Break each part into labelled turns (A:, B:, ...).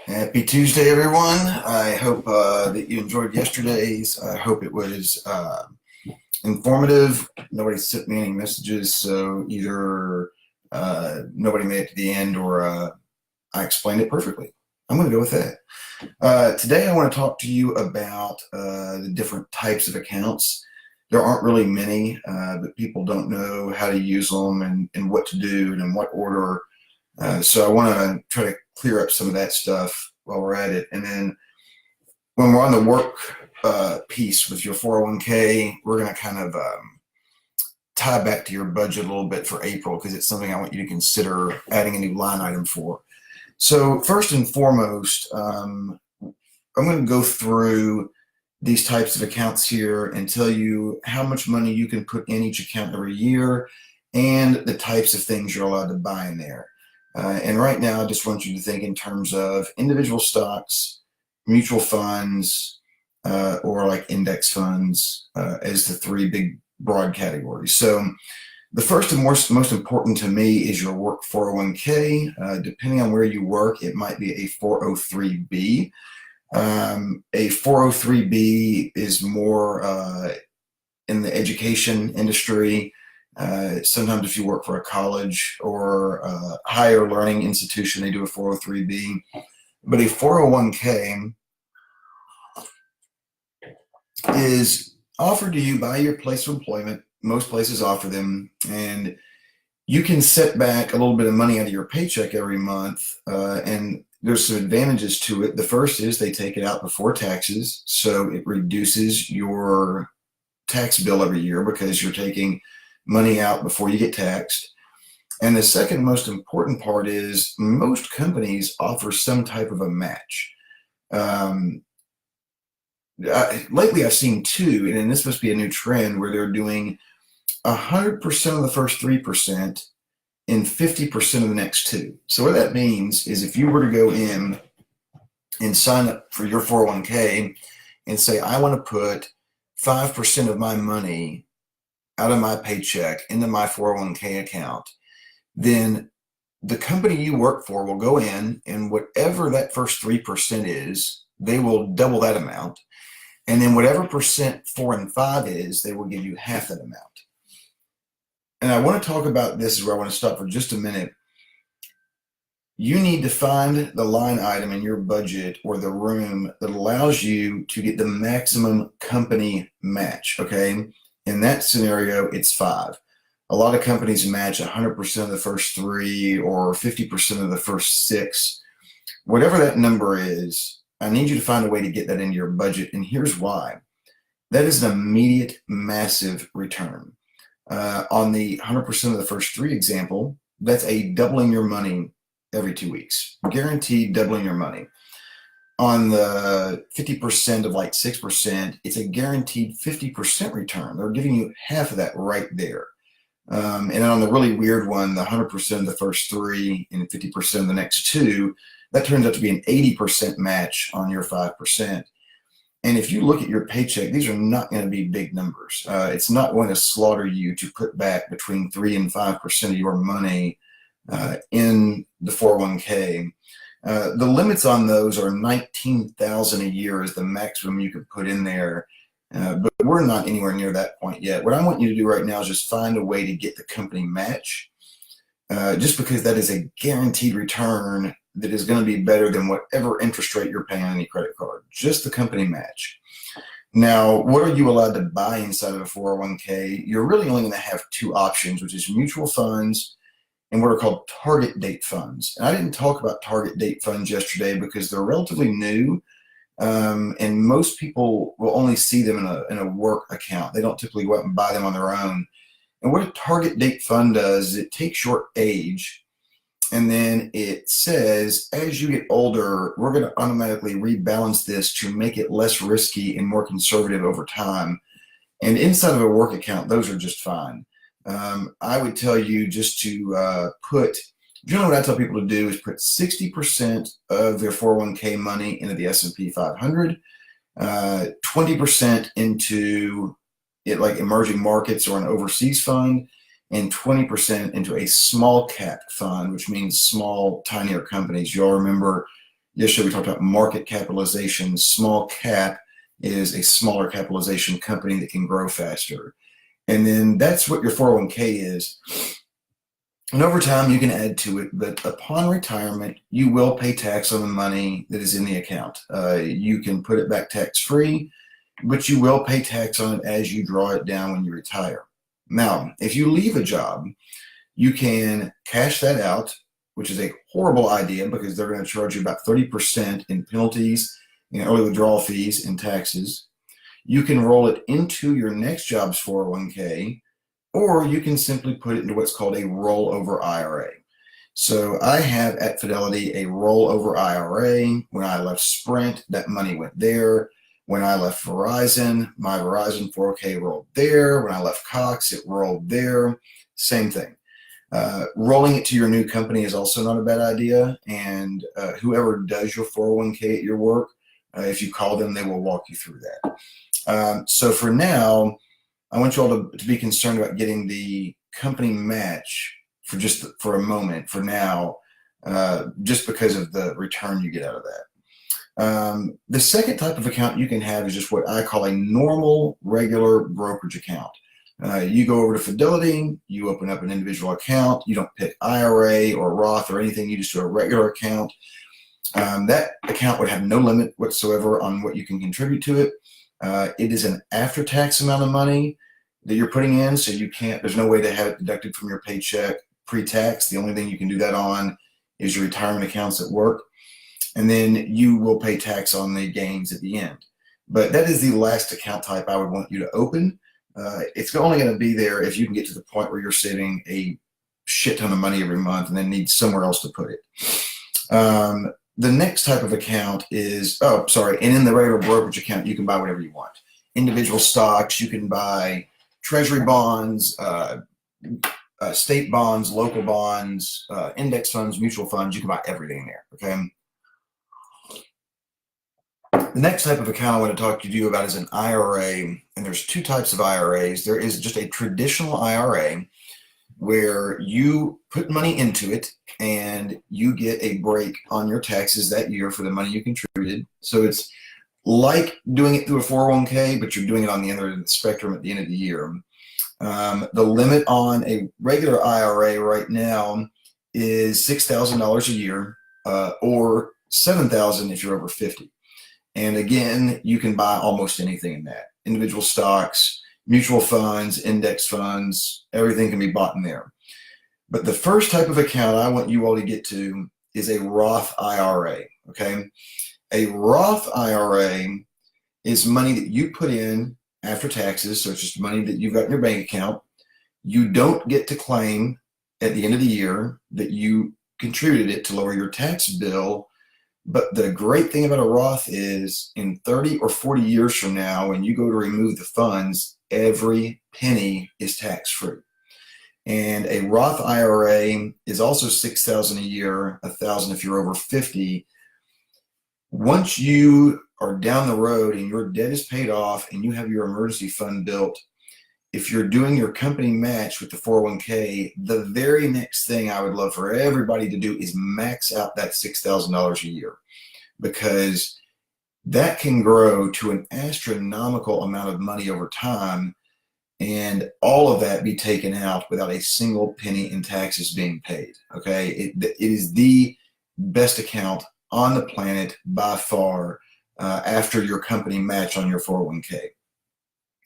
A: Happy Tuesday, everyone. I hope that you enjoyed yesterday's. I hope it was informative. Nobody sent me any messages, so either nobody made it to the end or I explained it perfectly. I'm going to go with that. Today, I want to talk to you about the different types of accounts. There aren't really many, but people don't know how to use them and what to do and in what order. So I want to try to clear up some of that stuff while we're at it. And then when we're on the work piece with your 401k, we're going to kind of tie back to your budget a little bit for April because it's something I want you to consider adding a new line item for. So first and foremost, I'm going to go through these types of accounts here and tell you how much money you can put in each account every year and the types of things you're allowed to buy in there. And right now, I just want you to think in terms of individual stocks, mutual funds, or like index funds as the three big broad categories. So the first and most important to me is your work 401k. Depending on where you work, it might be a 403b. A 403b is more in the education industry. Sometimes if you work for a college or a higher learning institution, they do a 403b. But a 401k is offered to you by your place of employment. Most places offer them, and you can set back a little bit of money out of your paycheck every month, and there's some advantages to it. The first is they take it out before taxes, so it reduces your tax bill every year because you're taking money out before you get taxed. And the second most important part is most companies offer some type of a match. Lately, I've seen two, and this must be a new trend where they're doing 100% of the first 3% and 50% of the next two. So what that means is if you were to go in and sign up for your 401k and say, I want to put 5% of my money out of my paycheck into my 401k account, then the company you work for will go in and whatever that first 3% is, they will double that amount. And then whatever percent 4 and 5 is, they will give you half that amount. And I want to talk about this is where I want to stop for just a minute. You need to find the line item in your budget or the room that allows you to get the maximum company match, okay? In that scenario, it's 5. A lot of companies match 100% of the first 3 or 50% of the first 6. Whatever that number is, I need you to find a way to get that into your budget, and here's why. That is an immediate, massive return. On the 100% of the first 3 example, that's a doubling your money every 2 weeks. Guaranteed doubling your money. On the 50% of like 6%, it's a guaranteed 50% return. They're giving you half of that right there. And on the really weird one, the 100% of the first 3 and 50% of the next 2, that turns out to be an 80% match on your 5%. And if you look at your paycheck, these are not going to be big numbers. It's not going to slaughter you to put back between 3 and 5% of your money in the 401k. The limits on those are $19,000 a year is the maximum you could put in there. But we're not anywhere near that point yet. What I want you to do right now is just find a way to get the company match, just because that is a guaranteed return that is going to be better than whatever interest rate you're paying on any credit card, just the company match. Now, what are you allowed to buy inside of a 401k? You're really only going to have 2 options, which is mutual funds and what are called target date funds. And I didn't talk about target date funds yesterday because they're relatively new, and most people will only see them in a work account. They don't typically go out and buy them on their own. And what a target date fund does is it takes your age, and then it says, as you get older, we're going to automatically rebalance this to make it less risky and more conservative over time. And inside of a work account, those are just fine. I would tell you just to generally what I tell people to do is put 60% of their 401k money into the S&P 500, 20% into it like emerging markets or an overseas fund, and 20% into a small cap fund, which means small, tinier companies. You all remember Yesterday we talked about market capitalization. Small cap is a smaller capitalization company that can grow faster. And then that's what your 401k is. And over time, you can add to it, but upon retirement, you will pay tax on the money that is in the account. You can put it back tax-free, but you will pay tax on it as you draw it down when you retire. Now, if you leave a job, you can cash that out, which is a horrible idea because they're going to charge you about 30% in penalties, early withdrawal fees, and taxes. You can roll it into your next job's 401k, or you can simply put it into what's called a rollover IRA. So I have at Fidelity a rollover IRA. When I left Sprint, that money went there. When I left Verizon, my Verizon 401k rolled there. When I left Cox, it rolled there. Same thing. Rolling it to your new company is also not a bad idea. And whoever does your 401k at your work, if you call them, they will walk you through that. So for now, I want you all to be concerned about getting the company match for a moment, for now, just because of the return you get out of that. The second type of account you can have is just what I call a normal, regular brokerage account. You go over to Fidelity, you open up an individual account, you don't pick IRA or Roth or anything, you just do a regular account. That account would have no limit whatsoever on what you can contribute to it. It is an after-tax amount of money that you're putting in, so there's no way to have it deducted from your paycheck pre-tax. The only thing you can do that on is your retirement accounts at work, and then you will pay tax on the gains at the end. But that is the last account type I would want you to open. It's only going to be there if you can get to the point where you're saving a shit ton of money every month and then need somewhere else to put it. The next type of account is, and in the regular brokerage account, you can buy whatever you want. Individual stocks, you can buy treasury bonds, state bonds, local bonds, index funds, mutual funds. You can buy everything there, okay? The next type of account I want to talk to you about is an IRA, and there's two types of IRAs. There is just a traditional IRA where you put money into it and you get a break on your taxes that year for the money you contributed. So it's like doing it through a 401k, but you're doing it on the other end of the spectrum at the end of the year. The limit on a regular IRA right now is $6,000 a year, or $7,000 if you're over 50. And again, you can buy almost anything in that. Individual stocks, mutual funds, index funds, everything can be bought in there. But the first type of account I want you all to get to is a Roth IRA, okay? A Roth IRA is money that you put in after taxes, so it's just money that you've got in your bank account. You don't get to claim at the end of the year that you contributed it to lower your tax bill. But the great thing about a Roth is in 30 or 40 years from now, when you go to remove the funds, every penny is tax-free. And a Roth IRA is also $6,000 a year, $1,000 if you're over 50. Once you are down the road and your debt is paid off and you have your emergency fund built, if you're doing your company match with the 401k, the very next thing I would love for everybody to do is max out that $6,000 a year, because that can grow to an astronomical amount of money over time, and all of that be taken out without a single penny in taxes being paid. Okay, it is the best account on the planet by far, after your company match on your 401k.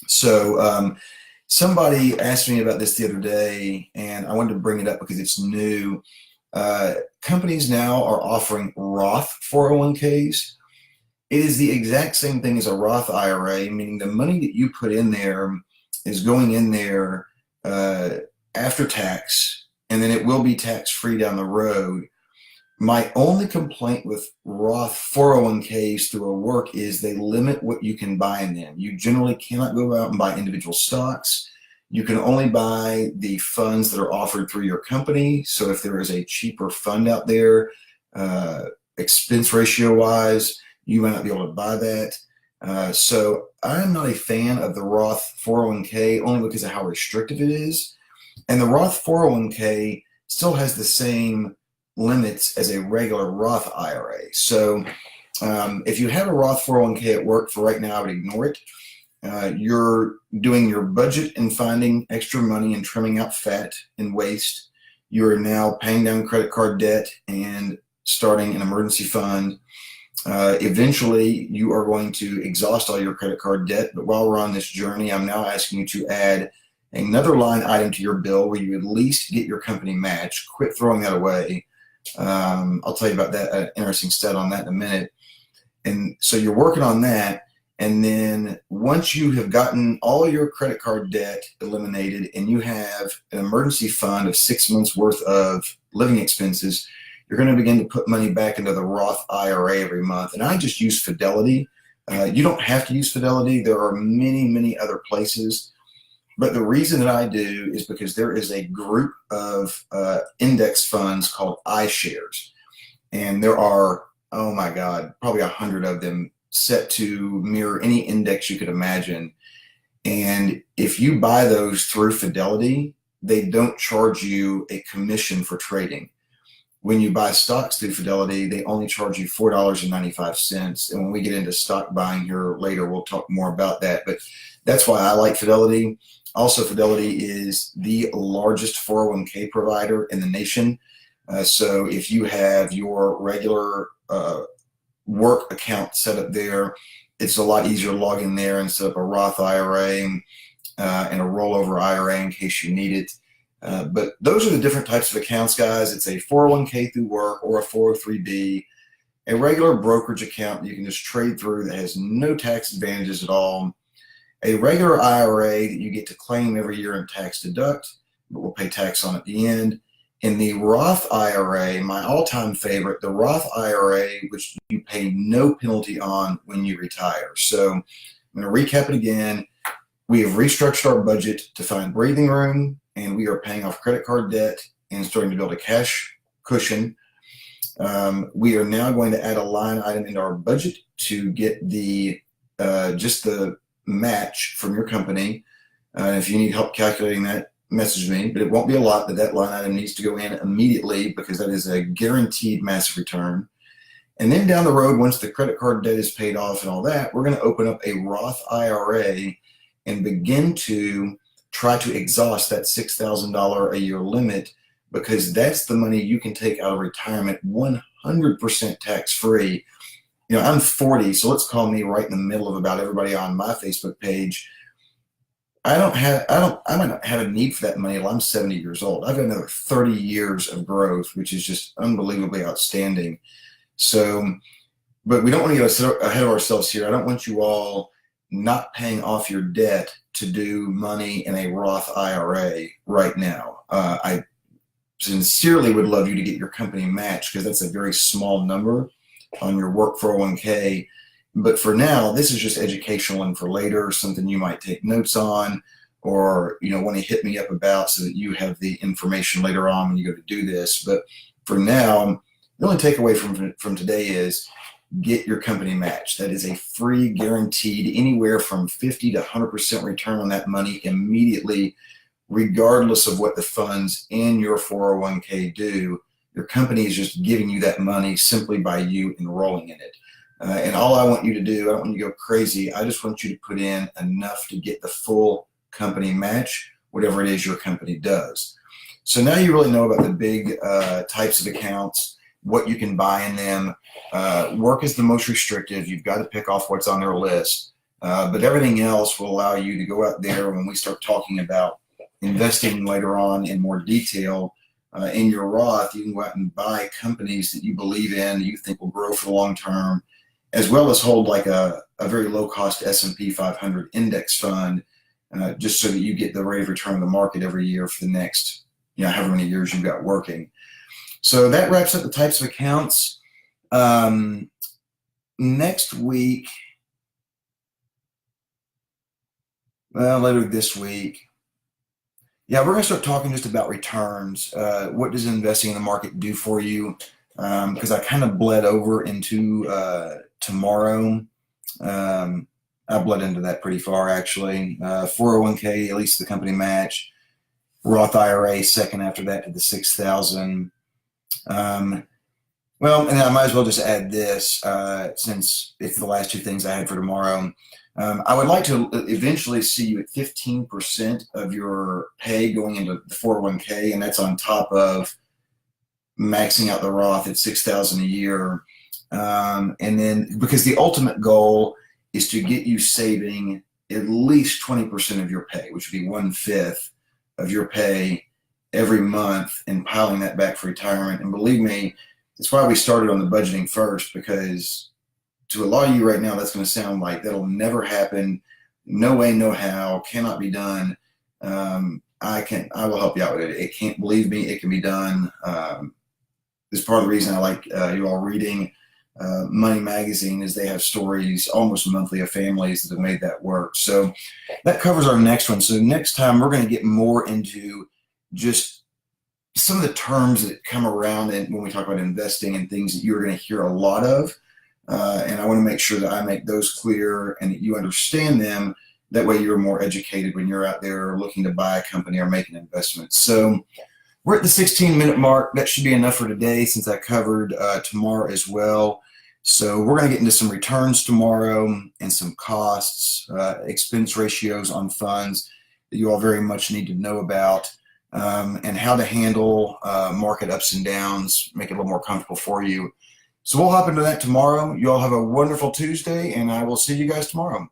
A: So somebody asked me about this the other day, and I wanted to bring it up because it's new. Companies now are offering Roth 401ks. It is the exact same thing as a Roth IRA, meaning the money that you put in there is going in there after tax, and then it will be tax-free down the road. My only complaint with Roth 401ks through a work is they limit what you can buy in them. You generally cannot go out and buy individual stocks. You can only buy the funds that are offered through your company. So if there is a cheaper fund out there, expense ratio wise, you might not be able to buy that. So I'm not a fan of the Roth 401k only because of how restrictive it is. And the Roth 401k still has the same limits as a regular Roth IRA. So if you have a Roth 401k at work for right now, I would ignore it. You're doing your budget and finding extra money and trimming out fat and waste. You are now paying down credit card debt and starting an emergency fund. Eventually, you are going to exhaust all your credit card debt. But while we're on this journey, I'm now asking you to add another line item to your bill where you at least get your company match. Quit throwing that away. I'll tell you about that interesting stat on that in a minute. And so you're working on that. And then once you have gotten all your credit card debt eliminated and you have an emergency fund of 6 months worth of living expenses, you're going to begin to put money back into the Roth IRA every month. And I just use Fidelity. You don't have to use Fidelity. There are many, many other places. But the reason that I do is because there is a group of index funds called iShares. And there are, oh my God, probably 100 of them set to mirror any index you could imagine. And if you buy those through Fidelity, they don't charge you a commission for trading. When you buy stocks through Fidelity, they only charge you $4.95. And when we get into stock buying here later, we'll talk more about that. But that's why I like Fidelity. Also, Fidelity is the largest 401k provider in the nation. So if you have your regular work account set up there, it's a lot easier to log in there and set up a Roth IRA and a rollover IRA in case you need it. But those are the different types of accounts, guys. It's a 401k through work or a 403b, a regular brokerage account you can just trade through that has no tax advantages at all, a regular IRA that you get to claim every year and tax deduct, but we'll pay tax on at the end. And the Roth IRA, my all-time favorite, the Roth IRA, which you pay no penalty on when you retire. So I'm going to recap it again. We have restructured our budget to find breathing room, and we are paying off credit card debt and starting to build a cash cushion. We are now going to add a line item into our budget to get the just the match from your company. If you need help calculating that, message me, but it won't be a lot. That line item needs to go in immediately because that is a guaranteed massive return. And then down the road, once the credit card debt is paid off and all that, we're going to open up a Roth IRA and begin to try to exhaust that $6,000 a year limit, because that's the money you can take out of retirement 100% tax-free. You know, I'm 40, so let's call me right in the middle of about everybody on my Facebook page. I might not have a need for that money until I'm 70 years old. I've got another 30 years of growth, which is just unbelievably outstanding. So, but we don't want to get ahead of ourselves here. I don't want you all not paying off your debt to do money in a Roth IRA right now. I sincerely would love you to get your company matched, because that's a very small number on your work 401k. But for now, this is just educational, and for later, something you might take notes on, or want to hit me up about, so that you have the information later on when you go to do this. But for now, the only takeaway from today is get your company matched. That is a free, guaranteed, anywhere from 50 to 100% return on that money immediately, regardless of what the funds in your 401k do. Your company is just giving you that money simply by you enrolling in it. And all I want you to do, I don't want you to go crazy. I just want you to put in enough to get the full company match, whatever it is your company does. So now you really know about the big types of accounts, what you can buy in them. Work is the most restrictive. You've got to pick off what's on their list. But everything else will allow you to go out there when we start talking about investing later on in more detail. In your Roth, you can go out and buy companies that you believe in, that you think will grow for the long term, as well as hold like a very low-cost S&P 500 index fund, just so that you get the rate of return of the market every year for the next, however many years you've got working. So that wraps up the types of accounts. Next week, later this week, we're going to start talking just about returns. What does investing in the market do for you? Because I kind of bled over into tomorrow. I bled into that pretty far, actually. 401k, at least the company match. Roth IRA, second after that to the 6,000. Um, well, and I might as well just add this, since it's the last two things I had for tomorrow. I would like to eventually see you at 15% of your pay going into the 401k, and that's on top of maxing out the Roth at 6,000 a year. And then because the ultimate goal is to get you saving at least 20% of your pay, which would be 1/5 of your pay every month, and piling that back for retirement. And believe me, that's why we started on the budgeting first, because to a lot of you right now, that's going to sound like that'll never happen. No way, no how, cannot be done. I will help you out with it. It can't, believe me, it can be done. Is part of the reason I like you all reading Money Magazine, is they have stories almost monthly of families that have made that work. So that covers our next one. So next time we're going to get more into just some of the terms that come around, and when we talk about investing and things that you're going to hear a lot of. And I want to make sure that I make those clear and that you understand them. That way you're more educated when you're out there looking to buy a company or make an investment. So we're at the 16-minute mark. That should be enough for today, since I covered tomorrow as well. So we're going to get into some returns tomorrow and some costs, expense ratios on funds that you all very much need to know about, and how to handle market ups and downs, make it a little more comfortable for you. So we'll hop into that tomorrow. You all have a wonderful Tuesday, and I will see you guys tomorrow.